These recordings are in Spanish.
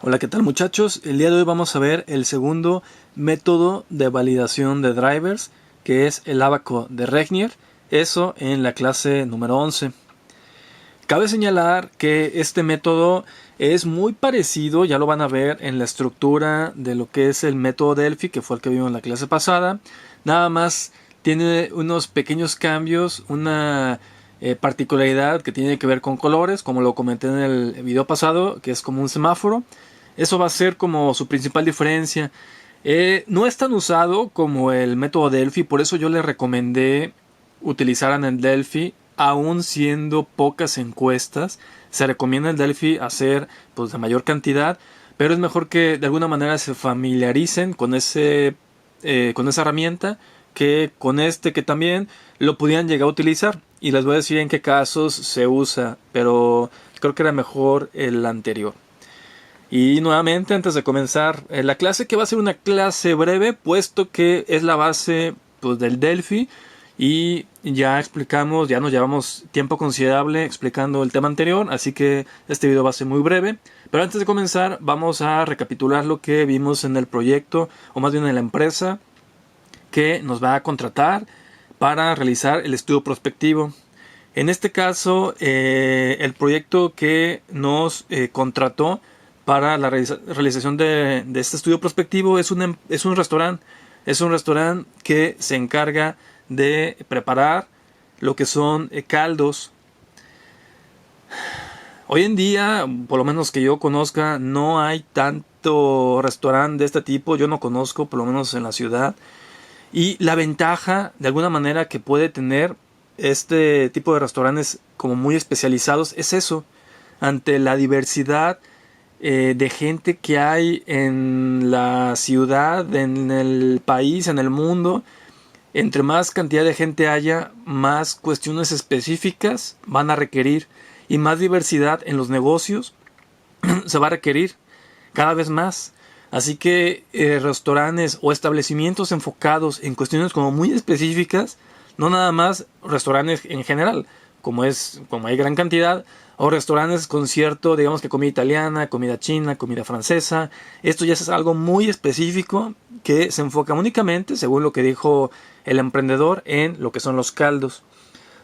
Hola, ¿qué tal muchachos? El día de hoy vamos a ver el segundo método de validación de drivers, que es el abaco de Regnier, eso en la clase número 11. Cabe señalar que este método es muy parecido, ya lo van a ver en la estructura de lo que es el método Delphi, que fue el que vimos en la clase pasada. Nada más tiene unos pequeños cambios, una particularidad que tiene que ver con colores, como lo comenté en el video pasado, que es como un semáforo. Eso va a ser como su principal diferencia. No es tan usado como el método Delphi, por eso yo les recomendé utilizaran el Delphi, aún siendo pocas encuestas. Se recomienda el Delphi hacer pues de mayor cantidad, pero es mejor que de alguna manera se familiaricen con esa herramienta que con este, que también lo podían llegar a utilizar. Y les voy a decir en qué casos se usa, pero creo que era mejor el anterior. Y nuevamente, antes de comenzar la clase, que va a ser una clase breve, puesto que es la base pues, del Delphi, y ya explicamos, ya nos llevamos tiempo considerable explicando el tema anterior, así que este video va a ser muy breve. Pero antes de comenzar, vamos a recapitular lo que vimos en el proyecto, o más bien en la empresa que nos va a contratar para realizar el estudio prospectivo. En este caso, el proyecto que nos contrató para la realización de este estudio prospectivo es un restaurante. Es un restaurante que se encarga de preparar lo que son caldos. Hoy en día, por lo menos que yo conozca, no hay tanto restaurante de este tipo. Yo no conozco, por lo menos en la ciudad. Y la ventaja, de alguna manera, que puede tener este tipo de restaurantes como muy especializados es eso. Ante la diversidad de gente que hay en la ciudad, en el país, en el mundo, entre más cantidad de gente haya, más cuestiones específicas van a requerir, y más diversidad en los negocios se va a requerir cada vez más. Así que restaurantes o establecimientos enfocados en cuestiones como muy específicas, no nada más restaurantes en general, como hay gran cantidad, o restaurantes con cierto, digamos que comida italiana, comida china, comida francesa. Esto ya es algo muy específico que se enfoca únicamente, según lo que dijo el emprendedor, en lo que son los caldos.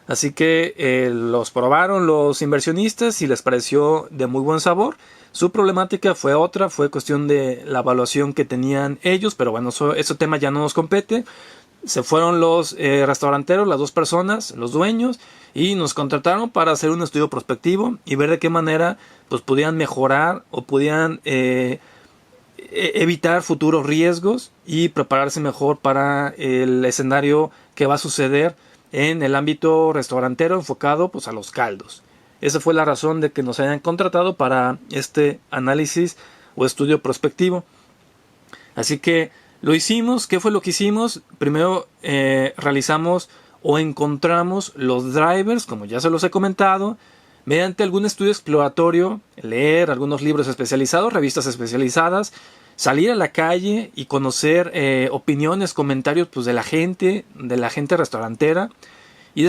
Así que los probaron los inversionistas y les pareció de muy buen sabor. Su problemática fue otra, fue cuestión de la evaluación que tenían ellos, pero bueno, ese tema ya no nos compete. Se fueron los restauranteros, las dos personas, los dueños, y nos contrataron para hacer un estudio prospectivo y ver de qué manera pues podían mejorar o podían evitar futuros riesgos y prepararse mejor para el escenario que va a suceder en el ámbito restaurantero enfocado pues a los caldos. Esa fue la razón de que nos hayan contratado para este análisis o estudio prospectivo. Así que lo hicimos. ¿Qué fue lo que hicimos? Primero realizamos o encontramos los drivers, como ya se los he comentado, mediante algún estudio exploratorio, leer algunos libros especializados, revistas especializadas, salir a la calle y conocer opiniones, comentarios pues, de la gente restaurantera. Y de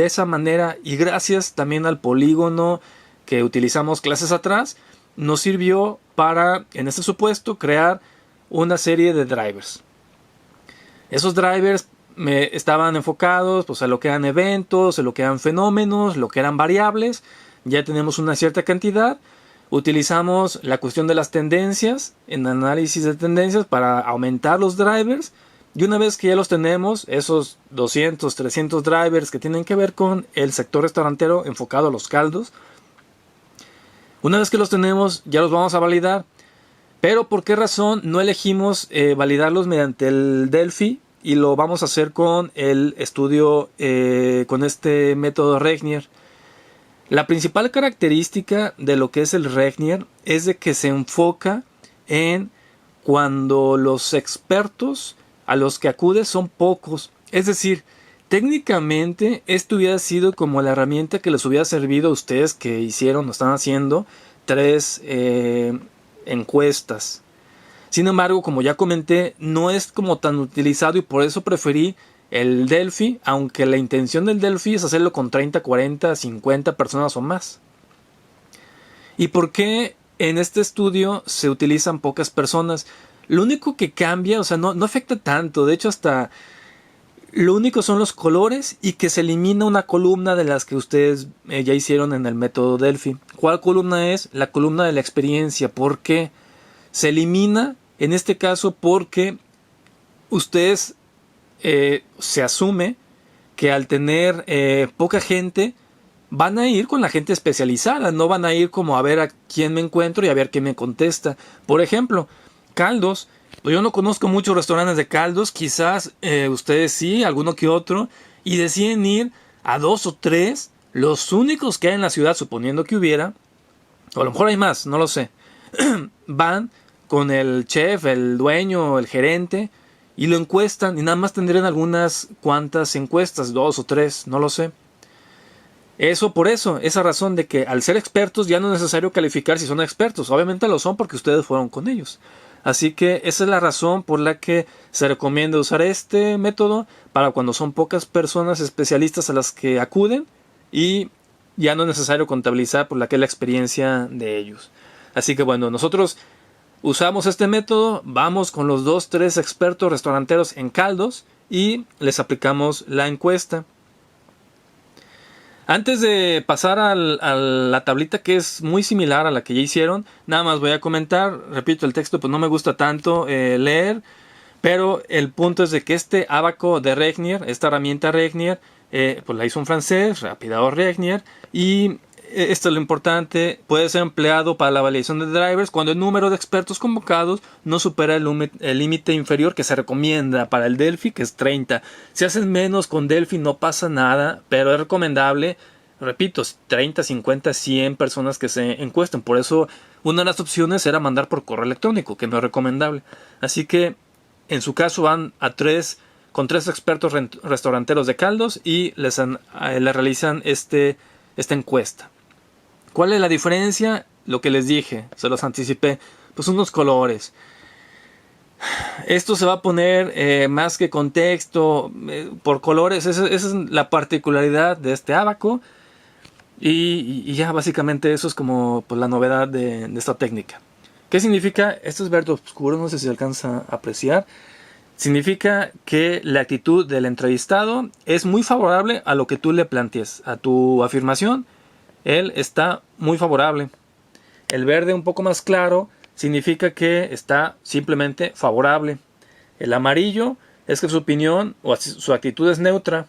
esa manera, y gracias también al polígono que utilizamos clases atrás, nos sirvió para, en este supuesto, crear una serie de drivers. Esos drivers estaban enfocados pues, a lo que eran eventos, a lo que eran fenómenos, lo que eran variables. Ya tenemos una cierta cantidad. Utilizamos la cuestión de las tendencias, en análisis de tendencias, para aumentar los drivers. Y una vez que ya los tenemos, esos 200, 300 drivers que tienen que ver con el sector restaurantero enfocado a los caldos, una vez que los tenemos, ya los vamos a validar. Pero ¿por qué razón no elegimos validarlos mediante el Delphi y lo vamos a hacer con el estudio, con este método Regnier? La principal característica de lo que es el Regnier es de que se enfoca en cuando los expertos a los que acude son pocos. Es decir, técnicamente esto hubiera sido como la herramienta que les hubiera servido a ustedes que hicieron o están haciendo 3 encuestas. Sin embargo, como ya comenté, no es como tan utilizado y por eso preferí el Delphi, aunque la intención del Delphi es hacerlo con 30, 40, 50 personas o más. ¿Y por qué en este estudio se utilizan pocas personas. Lo único que cambia, o sea, no afecta tanto. De hecho, hasta lo único son los colores y que se elimina una columna de las que ustedes ya hicieron en el método Delphi. ¿Cuál columna es? La columna de la experiencia. ¿Por qué? Se elimina en este caso porque ustedes se asume que al tener poca gente van a ir con la gente especializada, no van a ir como a ver a quién me encuentro y a ver quién me contesta. Por ejemplo, caldos. Yo no conozco muchos restaurantes de caldos, quizás ustedes sí, alguno que otro, y deciden ir a 2 o 3, los únicos que hay en la ciudad, suponiendo que hubiera, o a lo mejor hay más, no lo sé. Van con el chef, el dueño, el gerente, y lo encuestan, y nada más tendrían algunas cuantas encuestas, 2 o 3, no lo sé. Por eso, esa razón de que al ser expertos ya no es necesario calificar si son expertos. Obviamente lo son porque ustedes fueron con ellos. Así que esa es la razón por la que se recomienda usar este método para cuando son pocas personas especialistas a las que acuden y ya no es necesario contabilizar por la que es la experiencia de ellos. Así que bueno, nosotros usamos este método, vamos con los 2-3 expertos restauranteros en caldos y les aplicamos la encuesta. Antes de pasar a la tablita que es muy similar a la que ya hicieron, nada más voy a comentar, repito, el texto pues no me gusta tanto leer, pero el punto es de que este ábaco de Regnier, esta herramienta Regnier, pues la hizo un francés, Rapidao Regnier, y esto es lo importante, puede ser empleado para la validación de drivers cuando el número de expertos convocados no supera el límite inferior que se recomienda para el Delphi, que es 30. Si haces menos con Delphi no pasa nada, pero es recomendable, repito, 30, 50, 100 personas que se encuesten. Por eso una de las opciones era mandar por correo electrónico, que no es recomendable. Así que en su caso van con 3 expertos restauranteros de caldos y les realizan esta encuesta. ¿Cuál es la diferencia? Lo que les dije, se los anticipé, pues unos colores. Esto se va a poner más que contexto por colores. Esa es la particularidad de este ábaco. Y ya básicamente eso es como pues, la novedad de esta técnica. ¿Qué significa? Esto es verde oscuro, no sé si se alcanza a apreciar. Significa que la actitud del entrevistado es muy favorable a lo que tú le plantees, a tu afirmación. Él está muy favorable. El verde un poco más claro significa que está simplemente favorable. El amarillo es que su opinión o su actitud es neutra.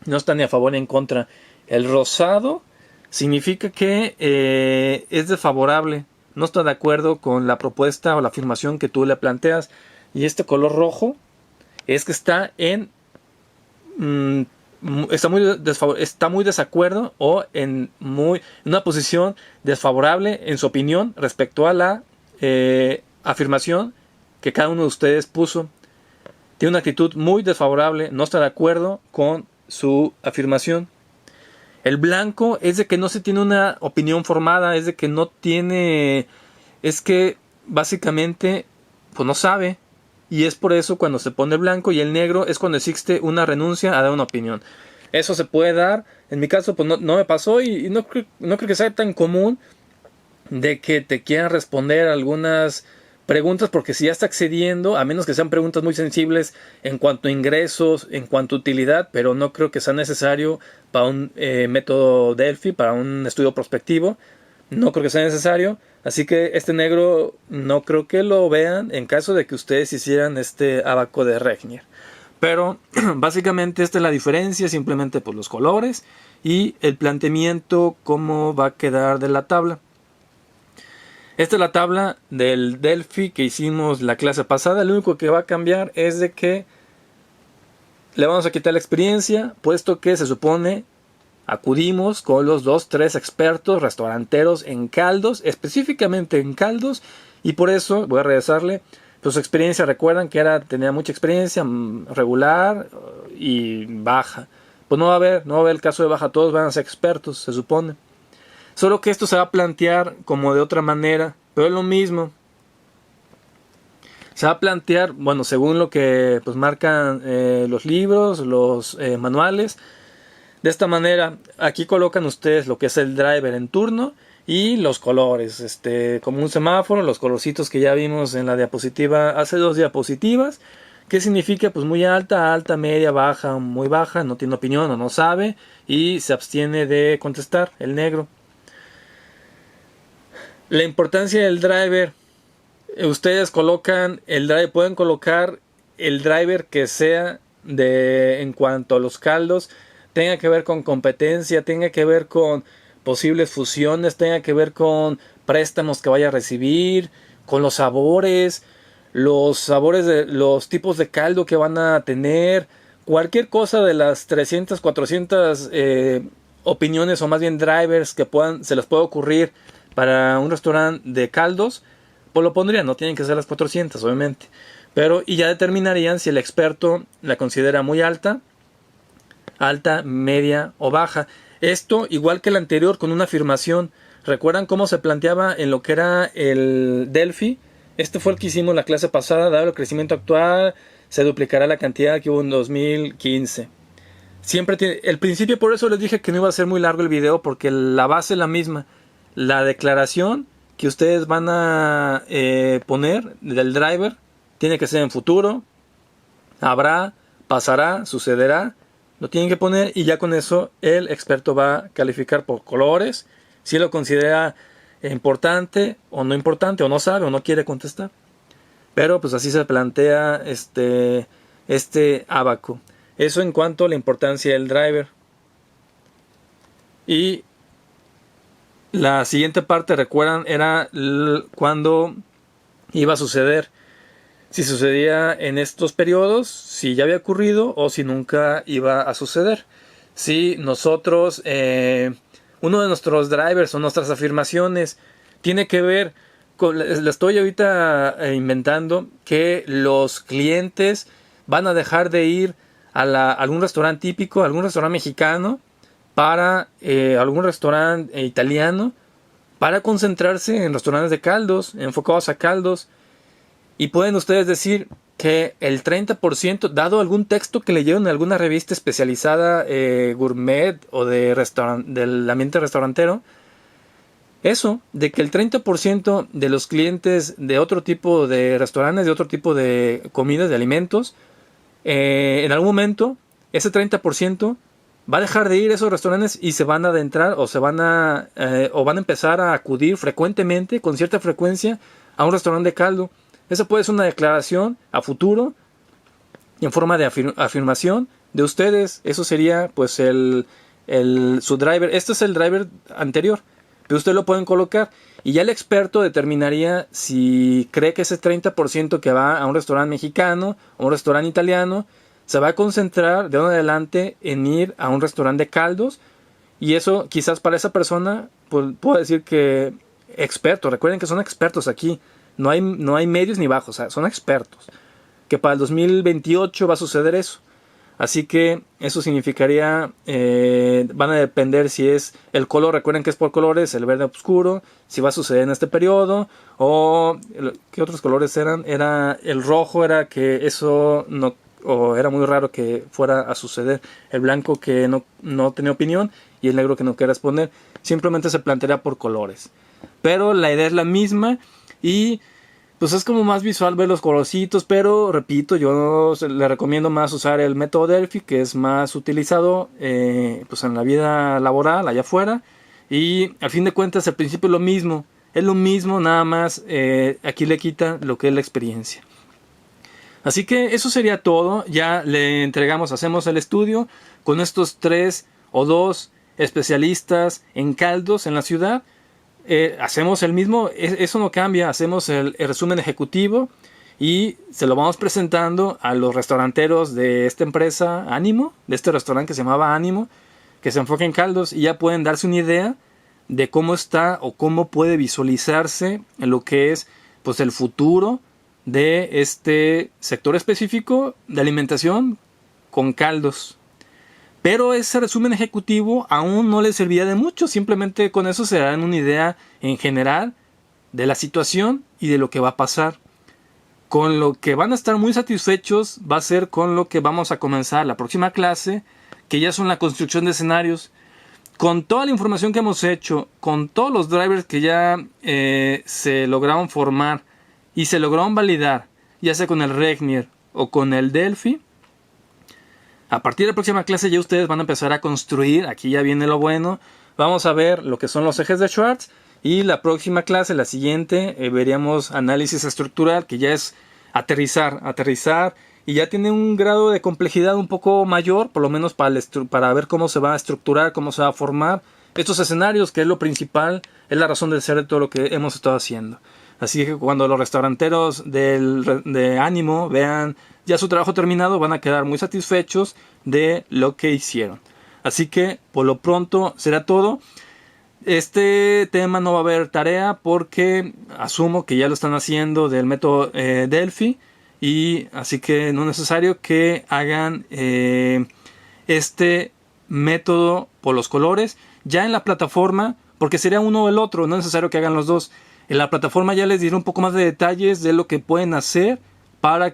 No está ni a favor ni en contra. El rosado significa que es desfavorable. No está de acuerdo con la propuesta o la afirmación que tú le planteas. Y este color rojo es que está está muy desacuerdo o en una posición desfavorable en su opinión respecto a la afirmación que cada uno de ustedes puso. Tiene una actitud muy desfavorable, no está de acuerdo con su afirmación. El blanco es de que no se tiene una opinión formada, es de que no tiene, es que básicamente pues no sabe. Y es por eso cuando se pone blanco, y el negro es cuando existe una renuncia a dar una opinión. Eso se puede dar. En mi caso pues no me pasó y no creo que sea tan común de que te quieran responder algunas preguntas, porque si ya está accediendo, a menos que sean preguntas muy sensibles en cuanto a ingresos, en cuanto a utilidad, pero no creo que sea necesario para un método Delphi, para un estudio prospectivo. No creo que sea necesario. Así que este negro no creo que lo vean en caso de que ustedes hicieran este ábaco de Regnier. Pero básicamente esta es la diferencia, simplemente por los colores y el planteamiento, cómo va a quedar de la tabla. Esta es la tabla del Delphi que hicimos la clase pasada. Lo único que va a cambiar es de que le vamos a quitar la experiencia, puesto que se supone acudimos con los 2-3 expertos restauranteros en caldos, específicamente en caldos, y por eso voy a regresarle. Pues su experiencia, recuerdan que tenía mucha experiencia, regular y baja. Pues no va a haber el caso de baja, todos van a ser expertos, se supone. Solo que esto se va a plantear como de otra manera, pero es lo mismo. Se va a plantear, bueno, según lo que pues marcan los libros, los manuales. De esta manera, aquí colocan ustedes lo que es el driver en turno y los colores, como un semáforo, los colorcitos que ya vimos en la diapositiva hace 2 diapositivas. ¿Qué significa? Pues muy alta, alta, media, baja, muy baja, no tiene opinión o no sabe y se abstiene de contestar, el negro. La importancia del driver. Ustedes colocan el driver, pueden colocar el driver que sea en cuanto a los caldos, tenga que ver con competencia, tenga que ver con posibles fusiones, tenga que ver con préstamos que vaya a recibir, con los sabores de los tipos de caldo que van a tener, cualquier cosa de las 300, 400 opiniones o más bien drivers que se les pueda ocurrir para un restaurante de caldos, pues lo pondrían, no tienen que ser las 400 obviamente, pero y ya determinarían si el experto la considera muy alta, media o baja. Esto igual que el anterior con una afirmación. ¿Recuerdan cómo se planteaba en lo que era el Delphi? Este fue el que hicimos la clase pasada. Dado el crecimiento actual, se duplicará la cantidad que hubo en 2015. Siempre tiene el principio, por eso les dije que no iba a ser muy largo el video, porque la base es la misma. La declaración que ustedes van a poner del driver tiene que ser en futuro. Habrá, pasará, sucederá. Lo tienen que poner y ya con eso el experto va a calificar por colores. Si lo considera importante o no sabe o no quiere contestar. Pero pues así se plantea este abaco. Eso en cuanto a la importancia del driver. Y la siguiente parte, recuerdan, era cuando iba a suceder. Si sucedía en estos periodos, si ya había ocurrido o si nunca iba a suceder. Si nosotros, uno de nuestros drivers o nuestras afirmaciones tiene que ver con, le estoy ahorita inventando que los clientes van a dejar de ir a algún restaurante típico, algún restaurante mexicano, para algún restaurante italiano, para concentrarse en restaurantes de caldos, enfocados a caldos. Y pueden ustedes decir que el 30%, dado algún texto que leyeron en alguna revista especializada gourmet o del ambiente restaurantero, eso, de que el 30% de los clientes de otro tipo de restaurantes, de otro tipo de comidas, de alimentos, en algún momento, ese 30% va a dejar de ir a esos restaurantes y se van a adentrar o van a empezar a acudir frecuentemente, con cierta frecuencia, a un restaurante de caldo. Esa puede ser una declaración a futuro y en forma de afirmación de ustedes. Eso sería pues su driver. Este es el driver anterior, pero ustedes lo pueden colocar y ya el experto determinaría si cree que ese 30% que va a un restaurante mexicano o un restaurante italiano se va a concentrar de ahora en adelante en ir a un restaurante de caldos, y eso quizás para esa persona pues, puedo decir que experto. Recuerden que son expertos aquí. No hay medios ni bajos, o sea, son expertos. Que para el 2028 va a suceder eso. Así que eso significaría, van a depender si es el color, recuerden que es por colores, el verde oscuro, si va a suceder en este periodo, o ¿qué otros colores eran? Era el rojo, era que eso no, o era muy raro que fuera a suceder. El blanco que no tenía opinión y el negro que no quería responder. Simplemente se plantearía por colores. Pero la idea es la misma. Y pues es como más visual ver los colorcitos, pero repito, yo le recomiendo más usar el método Delphi, que es más utilizado pues en la vida laboral allá afuera. Y al fin de cuentas el principio es lo mismo, nada más aquí le quita lo que es la experiencia. Así que eso sería todo. Ya le entregamos, hacemos el estudio con estos 3 o 2 especialistas en caldos en la ciudad. Hacemos el mismo, eso no cambia, hacemos el resumen ejecutivo y se lo vamos presentando a los restauranteros de esta empresa Ánimo, de este restaurante que se llamaba Ánimo, que se enfoca en caldos, y ya pueden darse una idea de cómo está o cómo puede visualizarse en lo que es pues el futuro de este sector específico de alimentación con caldos. Pero ese resumen ejecutivo aún no les servía de mucho. Simplemente con eso se dan una idea en general de la situación y de lo que va a pasar. Con lo que van a estar muy satisfechos va a ser con lo que vamos a comenzar la próxima clase, que ya son la construcción de escenarios. con toda la información que hemos hecho, con todos los drivers que ya se lograron formar y se lograron validar, ya sea con el Regnier o con el Delphi, a partir de la próxima clase ya ustedes van a empezar a construir. Aquí ya viene lo bueno. Vamos a ver lo que son los ejes de Schwarz. Y la próxima clase, la siguiente, veríamos análisis estructural, que ya es aterrizar. Y ya tiene un grado de complejidad un poco mayor, por lo menos para ver cómo se va a estructurar, cómo se va a formar estos escenarios, que es lo principal, es la razón de ser de todo lo que hemos estado haciendo. Así que cuando los restauranteros de ánimo vean ya su trabajo terminado, van a quedar muy satisfechos de lo que hicieron. Así que por lo pronto será todo. Este tema no va a haber tarea porque asumo que ya lo están haciendo del método Delphi, y así que no es necesario que hagan este método por los colores ya en la plataforma, porque sería uno o el otro, no es necesario que hagan los dos. En la plataforma ya les diré un poco más de detalles de lo que pueden hacer para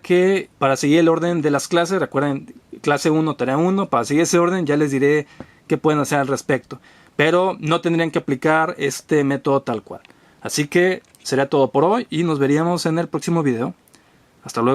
seguir el orden de las clases. Recuerden, clase 1, tarea 1, para seguir ese orden ya les diré qué pueden hacer al respecto. Pero no tendrían que aplicar este método tal cual. Así que será todo por hoy y nos veríamos en el próximo video. Hasta luego.